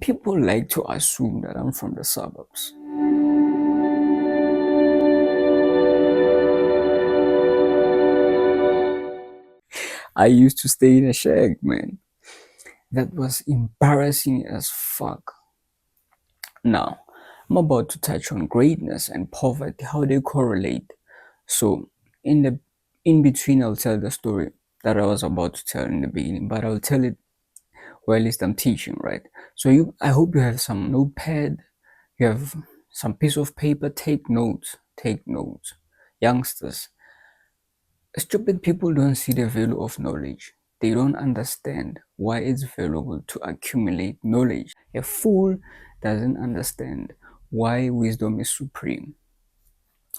People like to assume that I'm from the suburbs. I used to stay in a shack, man. That was embarrassing as fuck. Now, I'm about to touch on greatness and poverty, how they correlate. So, in the in between, I'll tell the story that I was about to tell in the beginning, but I'll tell it, or at least I'm teaching, right? So, I hope you have some notepad, you have some piece of paper. Take notes. Take notes, youngsters. Stupid people don't see the value of knowledge. They don't understand why it's valuable to accumulate knowledge. A fool doesn't understand why wisdom is supreme.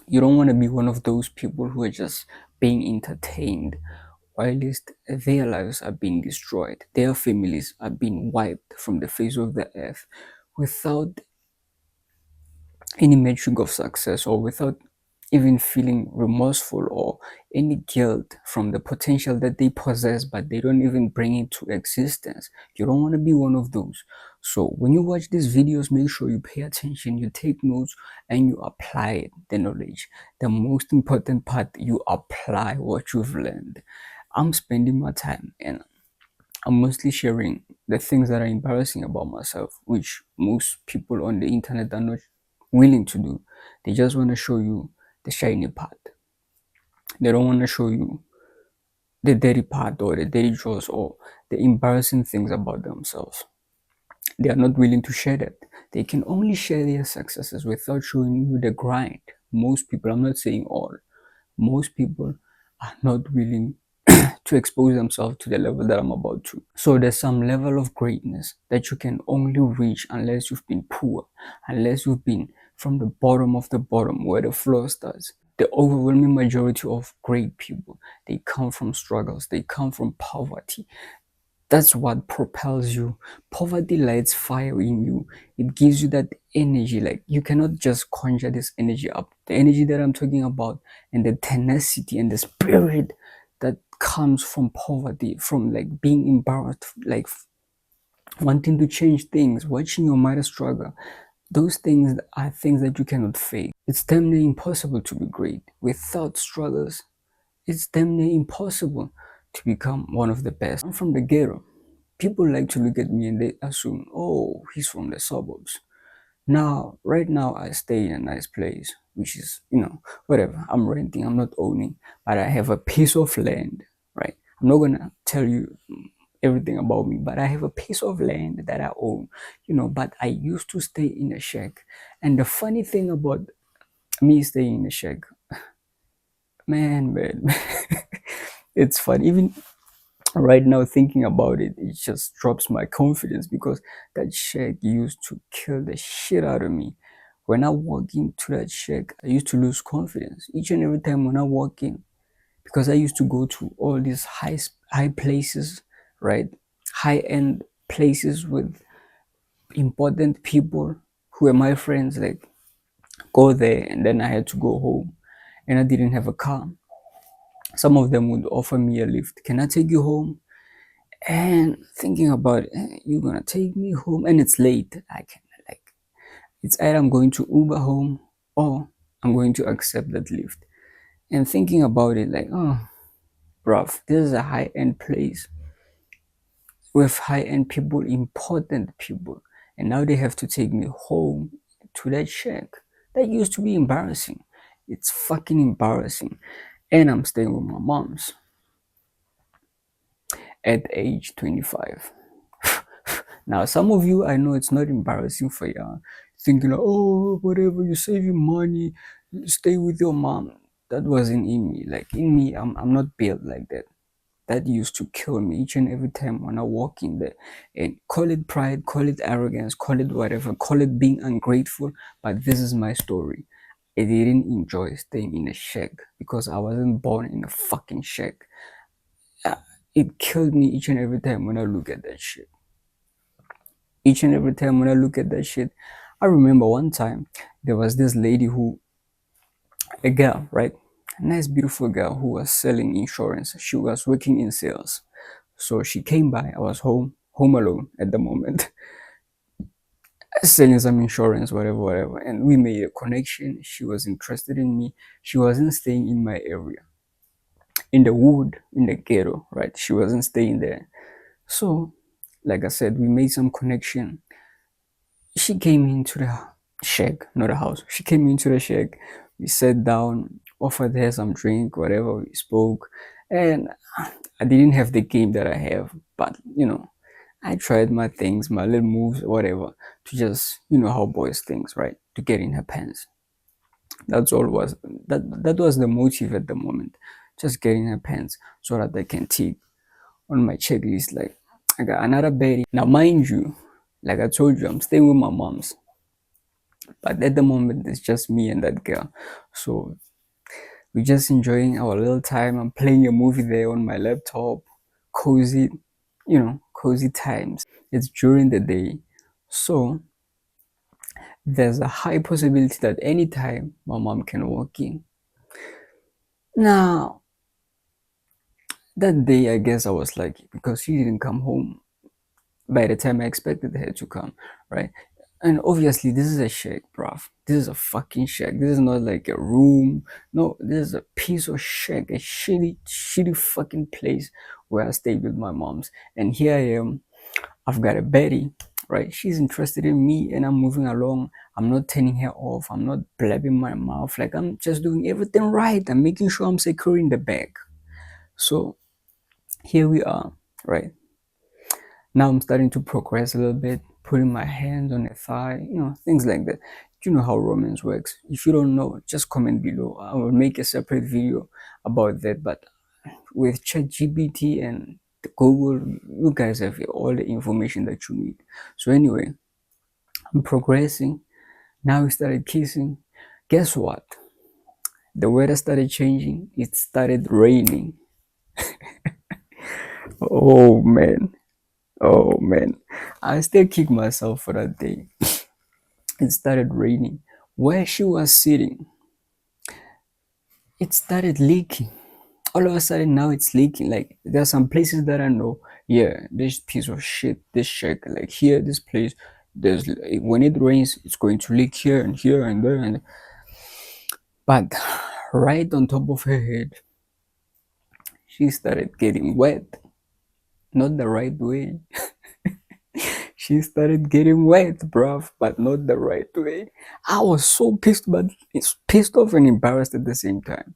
You don't want to be one of those people who are just being entertained while their lives are being destroyed, their families are being wiped from the face of the earth without any metric of success, or without even feeling remorseful or any guilt from the potential that they possess, but they don't even bring it to existence. You don't want to be one of those. So when you watch these videos, make sure you pay attention, you take notes, and you apply the knowledge. The most important part, you apply what you've learned. I'm spending my time, and I'm mostly sharing the things that are embarrassing about myself, which most people on the internet are not willing to do. They just want to show you the shiny part. They don't want to show you the dirty part, or the dirty drawers, or the embarrassing things about themselves. They are not willing to share that. They can only share their successes without showing you the grind. Most people, I'm not saying all, most people are not willing to expose themselves to the level that I'm about to. So there's some level of greatness that you can only reach unless you've been poor, unless you've been from the bottom of the bottom where the floor starts. The overwhelming majority of great people, they come from struggles, they come from poverty. That's what propels you. Poverty lights fire in you. It gives you that energy. Like, you cannot just conjure this energy up. The energy that I'm talking about, and the tenacity and the spirit that comes from poverty, from like being embarrassed, like wanting to change things, watching your mother struggle. Those things are things that you cannot fake. It's damn near impossible to be great without struggles. It's damn near impossible to become one of the best. I'm from the ghetto. People like to look at me and they assume, oh, he's from the suburbs. Now, right now, I stay in a nice place, which is, whatever. I'm renting, I'm not owning, but I have a piece of land, right? I'm not gonna tell you everything about me, but I have a piece of land that I own, but I used to stay in a shack. And the funny thing about me staying in a shack, man, it's fun. Even right now, thinking about it, it just drops my confidence, because that shack used to kill the shit out of me. When I walk into that shack, I used to lose confidence each and every time when I walk in, because I used to go to all these high places, right? High end places with important people who were my friends. Like, go there, and then I had to go home, and I didn't have a car. Some of them would offer me a lift. Can I take you home? And thinking about, you're gonna take me home, and it's late. I can, like, it's either I'm going to Uber home, or I'm going to accept that lift. And thinking about it, like, oh, bruv, this is a high-end place with high-end people, important people, and now they have to take me home to that shack. That used to be embarrassing. It's fucking embarrassing. And I'm staying with my mom's at age 25. Now, some of you, I know it's not embarrassing for you, thinking like, oh, whatever, you save your money, you stay with your mom. That wasn't in me. Like, in me, I'm not built like that. That used to kill me each and every time when I walk in there. And call it pride, call it arrogance, call it whatever, call it being ungrateful. But this is my story. I didn't enjoy staying in a shack because I wasn't born in a fucking shack. Uh, It killed me each and every time when I look at that shit. Each and every time when I look at that shit, I remember one time there was this lady a girl, right? A nice, beautiful girl who was selling insurance. She was working in sales. So she came by. I was home alone at the moment. selling some insurance, whatever, whatever. And we made a connection. She was interested in me. She wasn't staying in my area, in the wood, in the ghetto, right? She wasn't staying there. So, like I said, we made some connection. She came into the shack, not a house. She came into the shack. We sat down, offered her some drink, whatever. We spoke, and I didn't have the game that I have, but I tried my things, my little moves, whatever, to just how boys things, right? To get in her pants. That's all was that was the motive at the moment. Just getting her pants so that I can tick on my checklist like I got another baby. Now mind you, like I told you, I'm staying with my moms. But at the moment it's just me and that girl. So we're just enjoying our little time. I'm playing a movie there on my laptop. Cozy, cozy times. It's during the day. So there's a high possibility that anytime my mom can walk in. Now, that day, I guess I was lucky because she didn't come home by the time I expected her to come, right? And obviously, this is a shack, bruv. This is a fucking shack. This is not like a room. No, this is a piece of shack, a shitty, shitty fucking place where I stayed with my moms. And here I am. I've got a Betty, right? She's interested in me and I'm moving along. I'm not turning her off. I'm not blabbing my mouth. Like, I'm just doing everything right. I'm making sure I'm securing the bag. So here we are, right? Now I'm starting to progress a little bit, putting my hands on her thigh, things like that. You know how romance works. If you don't know, just comment below. I will make a separate video about that. But with ChatGPT and the Google, you guys have all the information that you need. So anyway, I'm progressing. Now we started kissing. Guess what? The weather started changing. It started raining. Oh man. Oh man. I still kick myself for that day. It started raining. Where she was sitting, it started leaking. All of a sudden now it's leaking. Like there are some places that I know, yeah, this piece of shit, this shack, like here, this place, there's when it rains, it's going to leak here and there and but right on top of her head, she started getting wet. Not the right way. She started getting wet, bruv, but not the right way. I was so pissed, but it's pissed off and embarrassed at the same time.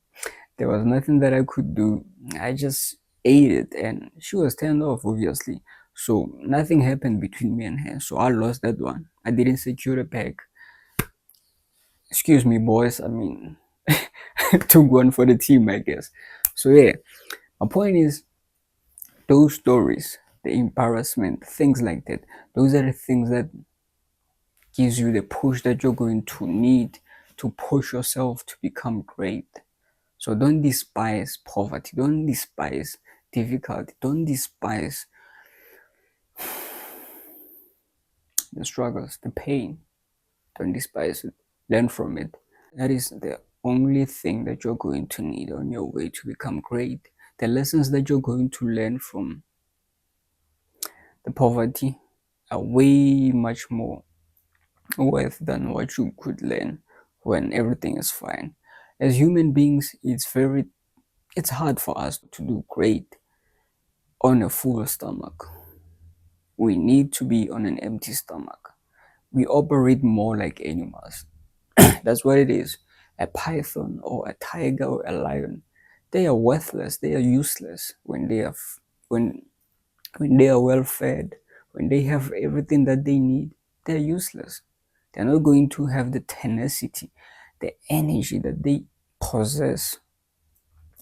There was nothing that I could do. I just ate it, and she was turned off, obviously. So nothing happened between me and her. So I lost that one. I didn't secure the bag. Excuse me, boys. I mean, took one for the team, I guess. So yeah, my point is those stories, the embarrassment, things like that. Those are the things that gives you the push that you're going to need to push yourself to become great. So don't despise poverty, don't despise difficulty, don't despise the struggles, the pain. Don't despise it. Learn from it. That is the only thing that you're going to need on your way to become great. The lessons that you're going to learn from the poverty are way much more worth than what you could learn when everything is fine. As human beings, it's hard for us to do great on a full stomach. We need to be on an empty stomach. We operate more like animals. That's what it is. A python or a tiger or a lion, they are worthless. They are useless when when they are well fed, when they have everything that they need. They're useless. They're not going to have the tenacity, the energy that they possess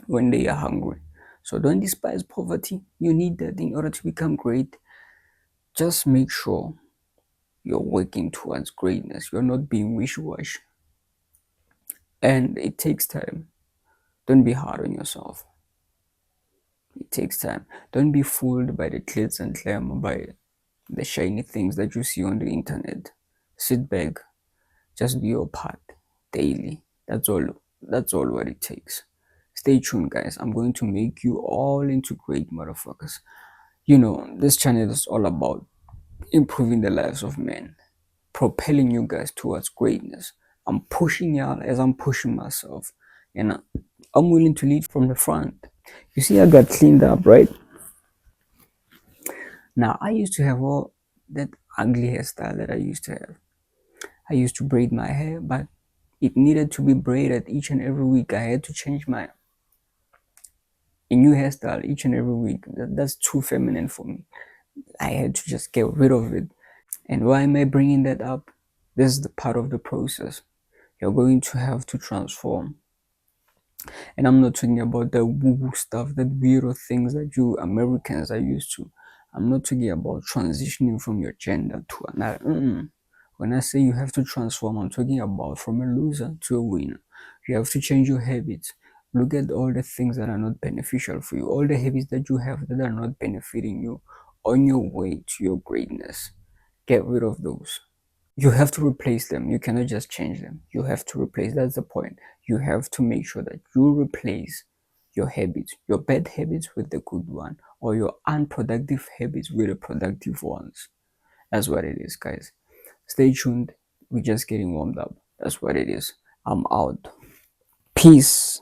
when they are hungry. So don't despise poverty. You need that in order to become great. Just make sure you're working towards greatness. You're not being wish-wash. And it takes time. Don't be hard on yourself. It takes time. Don't be fooled by the glitz and glamour, by the shiny things that you see on the internet. Sit back. Just do your part daily. That's all. That's all what it takes. Stay tuned, guys. I'm going to make you all into great motherfuckers. This channel is all about improving the lives of men. propelling you guys towards greatness. I'm pushing y'all as I'm pushing myself, and I'm willing to lead from the front. You see, I got cleaned up, right? Now, I used to have all that ugly hairstyle that I used to have. I used to braid my hair, but it needed to be braided each and every week. I had to change my a new hairstyle each and every week. That's too feminine for me. I had to just get rid of it. And why am I bringing that up? This is the part of the process. You're going to have to transform. And I'm not talking about the woo-woo stuff, that weirdo things that you Americans are used to. I'm not talking about transitioning from your gender to another. When I say you have to transform, I'm talking about from a loser to a winner. You have to change your habits. Look at all the things that are not beneficial for you, all the habits that you have that are not benefiting you on your way to your greatness. Get rid of those. You have to replace them. You cannot just change them. You have to replace. That's the point. You have to make sure that you replace your habits, your bad habits with the good one, or your unproductive habits with the productive ones. That's what it is, guys. Stay tuned. We're just getting warmed up. That's what it is. I'm out. Peace.